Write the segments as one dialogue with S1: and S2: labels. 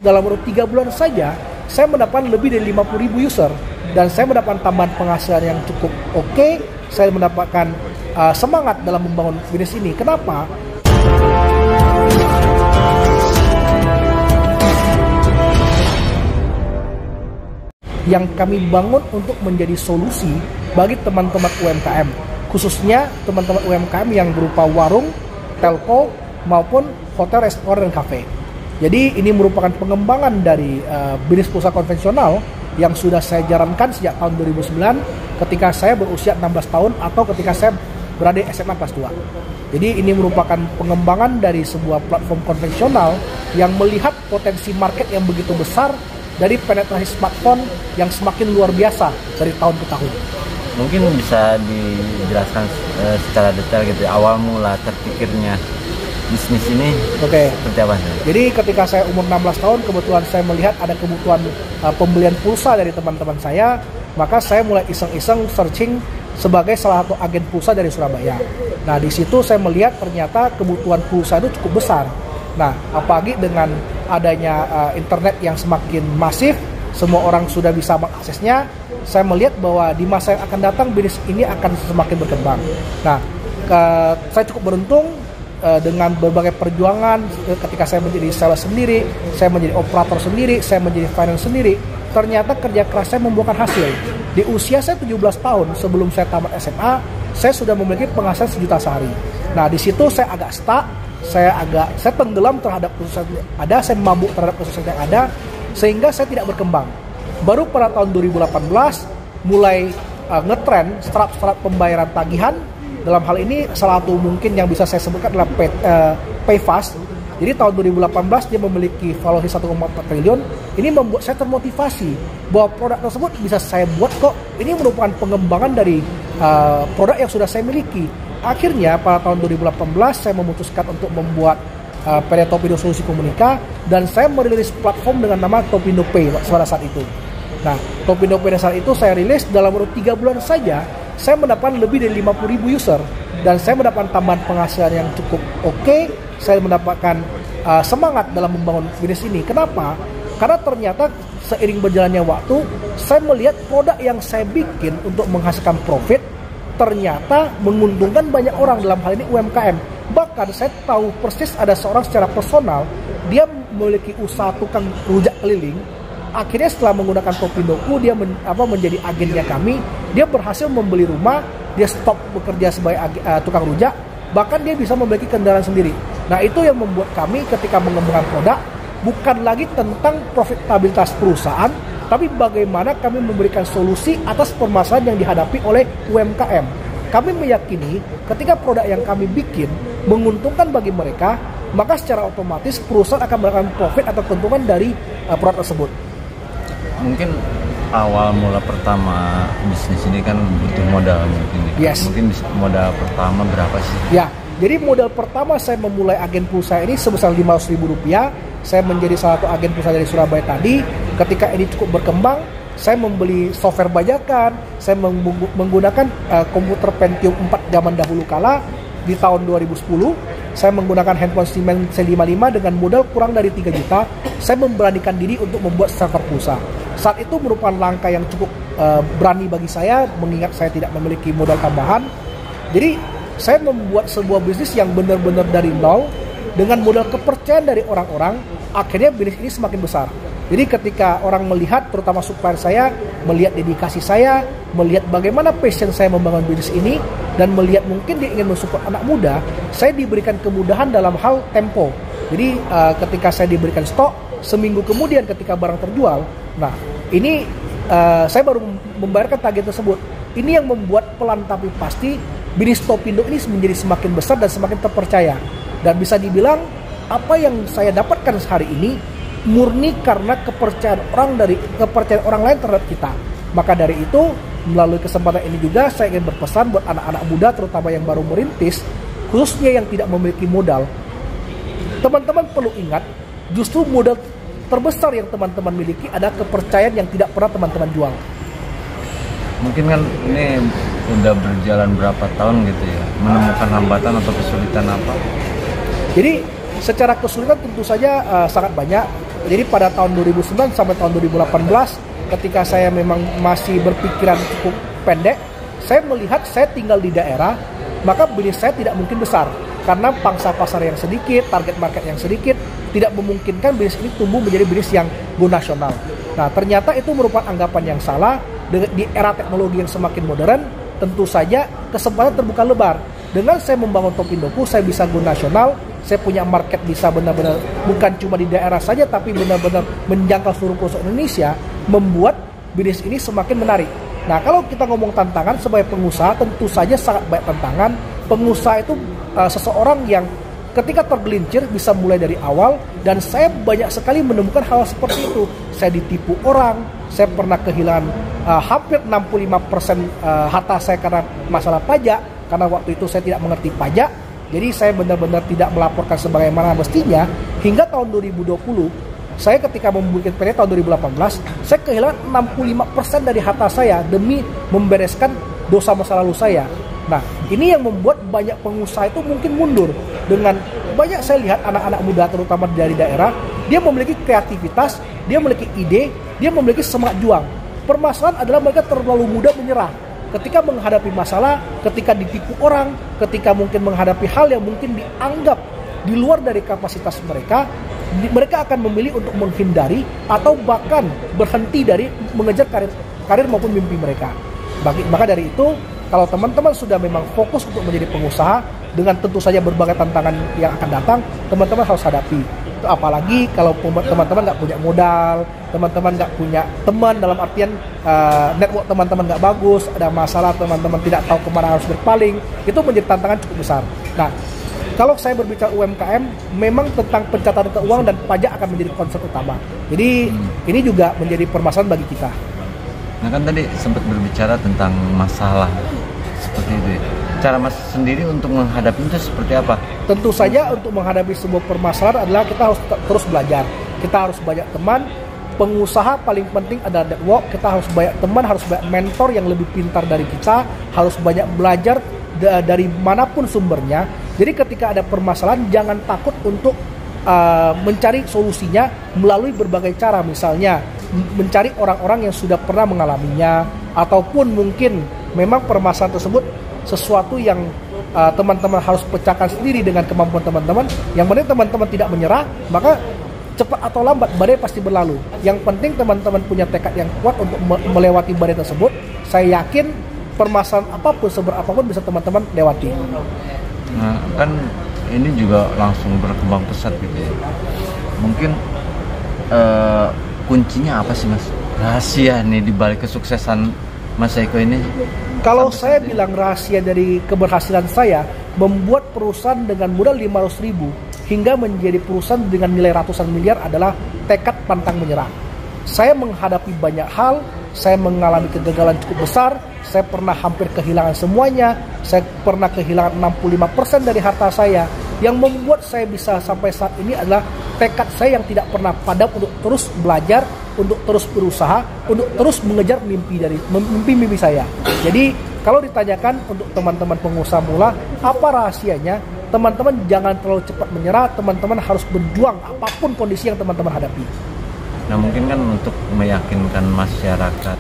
S1: dalam waktu 3 bulan saja saya mendapatkan lebih dari 50.000 user dan saya mendapatkan tambahan penghasilan yang cukup oke. Saya mendapatkan semangat dalam membangun bisnis ini. Kenapa? Yang kami bangun untuk menjadi solusi bagi teman-teman UMKM, khususnya teman-teman UMKM yang berupa warung, telco, maupun hotel, restoran, dan kafe. Jadi ini merupakan pengembangan dari bisnis pulsa konvensional yang sudah saya jalankan sejak tahun 2009 ketika saya berusia 16 tahun atau ketika saya berada di SMA kelas 2. Jadi ini merupakan pengembangan dari sebuah platform konvensional yang melihat potensi market yang begitu besar dari penetrasi smartphone yang semakin luar biasa dari tahun ke tahun.
S2: Mungkin bisa dijelaskan secara detail gitu, awal mula terpikirnya bisnis ini seperti apa?
S1: Jadi ketika saya umur 16 tahun, kebetulan saya melihat ada kebutuhan pembelian pulsa dari teman-teman saya, maka saya mulai iseng-iseng searching sebagai salah satu agen pulsa dari Surabaya. Nah, di situ saya melihat ternyata kebutuhan pulsa itu cukup besar. Nah, apalagi dengan adanya internet yang semakin masif, semua orang sudah bisa mengaksesnya, saya melihat bahwa di masa yang akan datang bisnis ini akan semakin berkembang. Nah, saya cukup beruntung dengan berbagai perjuangan ketika saya menjadi sales sendiri, saya menjadi operator sendiri, saya menjadi finance sendiri. Ternyata kerja keras saya membuahkan hasil. Di usia saya 17 tahun sebelum saya tamat SMA, saya sudah memiliki penghasilan 1 juta sehari. Nah, di situ saya agak stuck, saya tenggelam terhadap kesusahan yang ada, saya mabuk terhadap kesusahan yang ada, sehingga saya tidak berkembang. Baru pada tahun 2018 mulai ngetrend startup pembayaran tagihan. Dalam hal ini salah satu mungkin yang bisa saya sebutkan adalah PayFast. Jadi tahun 2018 dia memiliki valuasi 1,4 triliun. Ini membuat saya termotivasi bahwa produk tersebut bisa saya buat kok. Ini merupakan pengembangan dari produk yang sudah saya miliki. Akhirnya pada tahun 2018 saya memutuskan untuk membuat PT Topindo Solusi Komunika dan saya merilis platform dengan nama Topindo Pay pada saat itu. Nah, Topindo Pay saat itu saya rilis dalam waktu 3 bulan saja saya mendapatkan lebih dari 50.000 user dan saya mendapatkan tambahan penghasilan yang cukup oke. Saya mendapatkan semangat dalam membangun bisnis ini. Kenapa? Karena ternyata seiring berjalannya waktu, saya melihat produk yang saya bikin untuk menghasilkan profit ternyata menguntungkan banyak orang, dalam hal ini UMKM. Bahkan saya tahu persis ada seorang secara personal, dia memiliki usaha tukang rujak keliling. Akhirnya setelah menggunakan Topindoku, dia menjadi agennya kami. Dia berhasil membeli rumah, dia stop bekerja sebagai tukang rujak, bahkan dia bisa memiliki kendaraan sendiri. Nah, itu yang membuat kami ketika mengembangkan produk bukan lagi tentang profitabilitas perusahaan, tapi bagaimana kami memberikan solusi atas permasalahan yang dihadapi oleh UMKM. Kami meyakini ketika produk yang kami bikin menguntungkan bagi mereka, maka secara otomatis perusahaan akan mendapatkan profit atau keuntungan dari produk tersebut.
S2: Mungkin awal mula pertama bisnis ini kan butuh modal mungkin.
S1: Yes.
S2: Mungkin modal pertama berapa sih?
S1: Ya, jadi modal pertama saya memulai agen pulsa ini sebesar Rp500.000. Saya menjadi salah satu agen pulsa dari Surabaya tadi. Ketika ini cukup berkembang, saya membeli software bajakan, saya menggunakan komputer Pentium 4 zaman dahulu kala di tahun 2010. Saya menggunakan handphone Siemens C55 dengan modal kurang dari 3 juta. Saya memberanikan diri untuk membuat server pulsa. Saat itu merupakan langkah yang cukup berani bagi saya, mengingat saya tidak memiliki modal tambahan. Jadi saya membuat sebuah bisnis yang benar-benar dari nol dengan modal kepercayaan dari orang-orang. Akhirnya bisnis ini semakin besar. Jadi ketika orang melihat, terutama supplier saya, melihat dedikasi saya, melihat bagaimana passion saya membangun bisnis ini, dan melihat mungkin dia ingin mensupport anak muda, saya diberikan kemudahan dalam hal tempo. Jadi ketika saya diberikan stok, seminggu kemudian ketika barang terjual, nah ini saya baru membayarkan target tersebut. Ini yang membuat pelan tapi pasti bisnis Topindo ini menjadi semakin besar dan semakin terpercaya. Dan bisa dibilang apa yang saya dapatkan hari ini murni karena kepercayaan orang lain terhadap kita. Maka dari itu, melalui kesempatan ini juga saya ingin berpesan buat anak-anak muda terutama yang baru merintis, khususnya yang tidak memiliki modal. Teman-teman perlu ingat, justru modal terbesar yang teman-teman miliki adalah kepercayaan yang tidak pernah teman-teman jual.
S2: Mungkin kan ini udah berjalan berapa tahun gitu ya, menemukan hambatan atau kesulitan apa?
S1: Jadi secara kesulitan tentu saja sangat banyak. Jadi pada tahun 2009 sampai tahun 2018, ketika saya memang masih berpikiran cukup pendek, saya melihat saya tinggal di daerah, maka bisnis saya tidak mungkin besar. Karena pangsa pasar yang sedikit, target market yang sedikit, tidak memungkinkan bisnis ini tumbuh menjadi bisnis yang go nasional. Nah, ternyata itu merupakan anggapan yang salah. Di era teknologi yang semakin modern, tentu saja kesempatan terbuka lebar. Dengan saya membangun Topindoku, saya bisa go nasional, saya punya market bisa benar-benar bukan cuma di daerah saja, tapi benar-benar menjangkau seluruh pelosok Indonesia, membuat bisnis ini semakin menarik. Nah, kalau kita ngomong tantangan sebagai pengusaha, tentu saja sangat banyak tantangan. Pengusaha itu seseorang yang ketika tergelincir bisa mulai dari awal, dan saya banyak sekali menemukan hal seperti itu. Saya ditipu orang, saya pernah kehilangan hampir 65% harta saya karena masalah pajak, karena waktu itu saya tidak mengerti pajak. Jadi saya benar-benar tidak melaporkan sebagaimana mestinya. Hingga tahun 2020, saya ketika membuat PT tahun 2018, saya kehilangan 65% dari harta saya demi membereskan dosa masa lalu saya. Nah, ini yang membuat banyak pengusaha itu mungkin mundur. Dengan banyak saya lihat anak-anak muda terutama dari daerah, dia memiliki kreativitas, dia memiliki ide, dia memiliki semangat juang. Permasalahan adalah mereka terlalu mudah menyerah. Ketika menghadapi masalah, ketika ditipu orang, ketika mungkin menghadapi hal yang mungkin dianggap di luar dari kapasitas mereka, mereka akan memilih untuk menghindari atau bahkan berhenti dari mengejar karir maupun mimpi mereka. Maka dari itu, kalau teman-teman sudah memang fokus untuk menjadi pengusaha, dengan tentu saja berbagai tantangan yang akan datang, teman-teman harus hadapi. Apalagi kalau teman-teman nggak punya modal, teman-teman nggak punya teman, dalam artian network teman-teman nggak bagus, ada masalah, teman-teman tidak tahu kemana harus berpaling, itu menjadi tantangan cukup besar. Nah, kalau saya berbicara UMKM, memang tentang pencatatan keuangan dan pajak akan menjadi concern utama. Jadi ini juga menjadi permasalahan bagi kita.
S2: Nah, kan tadi sempat berbicara tentang masalah seperti itu. Cara Mas sendiri untuk menghadapi itu seperti apa?
S1: Tentu saja untuk menghadapi sebuah permasalahan adalah kita harus terus belajar. Kita harus banyak teman. Pengusaha paling penting adalah network. Kita harus banyak teman, harus banyak mentor yang lebih pintar dari kita. Harus banyak belajar dari manapun sumbernya. Jadi ketika ada permasalahan, jangan takut untuk mencari solusinya melalui berbagai cara. Misalnya mencari orang-orang yang sudah pernah mengalaminya, ataupun mungkin memang permasalahan tersebut sesuatu yang teman-teman harus pecahkan sendiri dengan kemampuan teman-teman. Yang penting teman-teman tidak menyerah, maka cepat atau lambat badai pasti berlalu. Yang penting teman-teman punya tekad yang kuat untuk melewati badai tersebut. Saya yakin permasalahan apapun, seberat apapun bisa teman-teman lewati.
S2: Nah, kan ini juga langsung berkembang pesat gitu ya. Mungkin kuncinya apa sih Mas? Rahasia nih di balik kesuksesan Mas Eko ini?
S1: Kalau saya bilang rahasia dari keberhasilan saya, membuat perusahaan dengan modal 500.000 hingga menjadi perusahaan dengan nilai ratusan miliar adalah tekad pantang menyerah. Saya menghadapi banyak hal, saya mengalami kegagalan cukup besar, saya pernah hampir kehilangan semuanya, saya pernah kehilangan 65% dari harta saya. Yang membuat saya bisa sampai saat ini adalah tekad saya yang tidak pernah padam untuk terus belajar, untuk terus berusaha, untuk terus mengejar mimpi saya. Jadi kalau ditanyakan untuk teman-teman pengusaha mula, apa rahasianya? Teman-teman jangan terlalu cepat menyerah, teman-teman harus berjuang apapun kondisi yang teman-teman hadapi.
S2: Nah, mungkin kan untuk meyakinkan masyarakat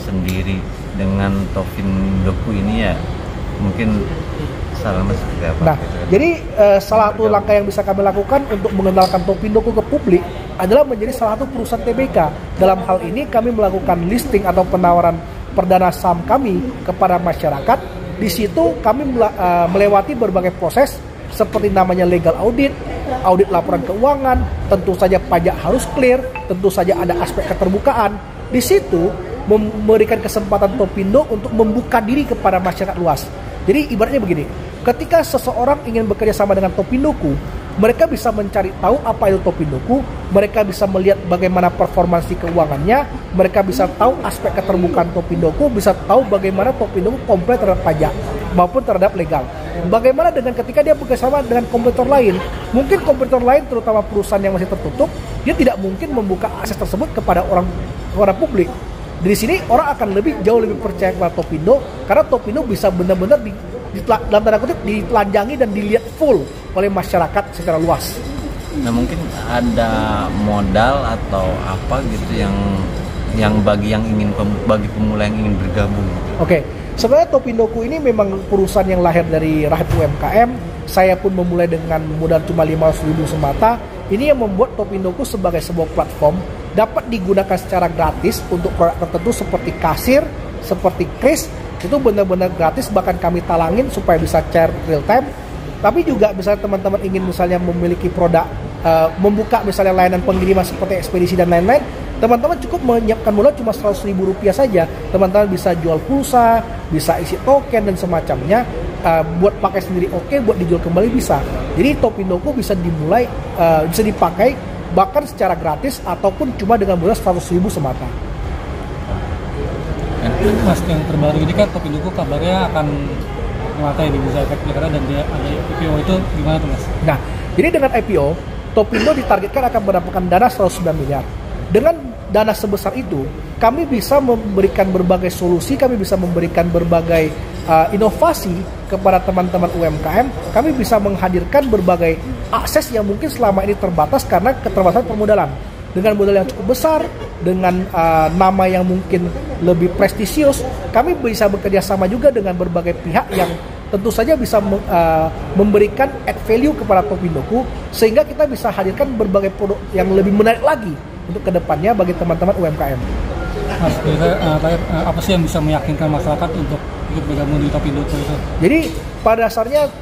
S2: sendiri dengan Topindoku ini ya, mungkin saran Mas seperti apa?
S1: Nah, jadi salah satu langkah yang bisa kami lakukan untuk mengenalkan Topindoku ke publik adalah menjadi salah satu perusahaan TBK. Dalam hal ini kami melakukan listing atau penawaran perdana saham kami kepada masyarakat. Di situ kami melewati berbagai proses seperti namanya legal audit, audit laporan keuangan, tentu saja pajak harus clear, tentu saja ada aspek keterbukaan. Di situ memberikan kesempatan Topindo untuk membuka diri kepada masyarakat luas. Jadi ibaratnya begini, ketika seseorang ingin bekerja sama dengan Topindoku, mereka bisa mencari tahu apa itu Topindoku, mereka bisa melihat bagaimana performansi keuangannya, mereka bisa tahu aspek keterbukaan Topindoku, bisa tahu bagaimana Topindoku komplit terhadap pajak maupun terhadap legal. Bagaimana dengan ketika dia bekerjasama dengan kompetitor lain? Mungkin kompetitor lain, terutama perusahaan yang masih tertutup, dia tidak mungkin membuka akses tersebut kepada orang publik. Di sini orang akan jauh lebih percaya kepada Topindo, karena Topindo bisa benar-benar dalam tanda kutip ditelanjangi dan dilihat full oleh masyarakat secara luas.
S2: Nah mungkin ada modal atau apa gitu yang bagi bagi pemula yang ingin bergabung.
S1: Oke, sebenarnya Topindoku ini memang perusahaan yang lahir dari rahim UMKM. Saya pun memulai dengan modal cuma 500.000 semata. Ini yang membuat Topindoku sebagai sebuah platform dapat digunakan secara gratis untuk produk tertentu seperti kasir, seperti kris. Itu benar-benar gratis, bahkan kami talangin supaya bisa share real time. Tapi juga misalnya teman-teman ingin misalnya memiliki produk, membuka misalnya layanan pengiriman seperti ekspedisi dan lain-lain, teman-teman cukup menyiapkan modal cuma Rp100.000 saja. Teman-teman bisa jual pulsa, bisa isi token dan semacamnya, buat pakai sendiri oke, buat dijual kembali bisa. Jadi Topindoku bisa dimulai, bisa dipakai bahkan secara gratis ataupun cuma dengan modal Rp100.000 semata.
S3: Mas, yang terbaru ini kan Topindoku kabarnya akan memakai di Bursa Efek Jakarta dan dia ada IPO, itu gimana tuh Mas?
S1: Nah, jadi dengan IPO, Topindo ditargetkan akan mendapatkan dana 109 miliar. Dengan dana sebesar itu, kami bisa memberikan berbagai solusi, kami bisa memberikan berbagai inovasi kepada teman-teman UMKM. Kami bisa menghadirkan berbagai akses yang mungkin selama ini terbatas karena keterbatasan permodalan. Dengan modal yang cukup besar, dengan nama yang mungkin lebih prestisius, kami bisa bekerja sama juga dengan berbagai pihak yang tentu saja bisa memberikan add value kepada Topindoku, sehingga kita bisa hadirkan berbagai produk yang lebih menarik lagi untuk kedepannya bagi teman-teman UMKM.
S3: Mas, apa sih yang bisa meyakinkan masyarakat untuk ikut bergabung di Topindoku itu?
S1: Jadi pada dasarnya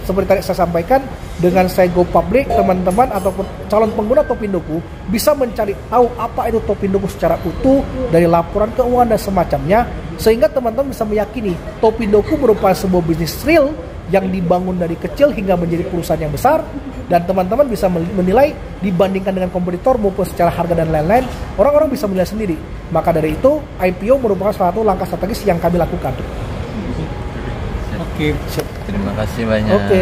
S1: seperti tadi saya sampaikan, dengan saya go public, teman-teman ataupun calon pengguna Topindoku bisa mencari tahu apa itu Topindoku secara utuh dari laporan keuangan dan semacamnya, sehingga teman-teman bisa meyakini Topindoku merupakan sebuah bisnis real yang dibangun dari kecil hingga menjadi perusahaan yang besar, dan teman-teman bisa menilai dibandingkan dengan kompetitor maupun secara harga dan lain-lain, orang-orang bisa menilai sendiri. Maka dari itu IPO merupakan salah satu langkah strategis yang kami lakukan.
S3: Oke.
S2: Terima kasih banyak.
S1: Oke.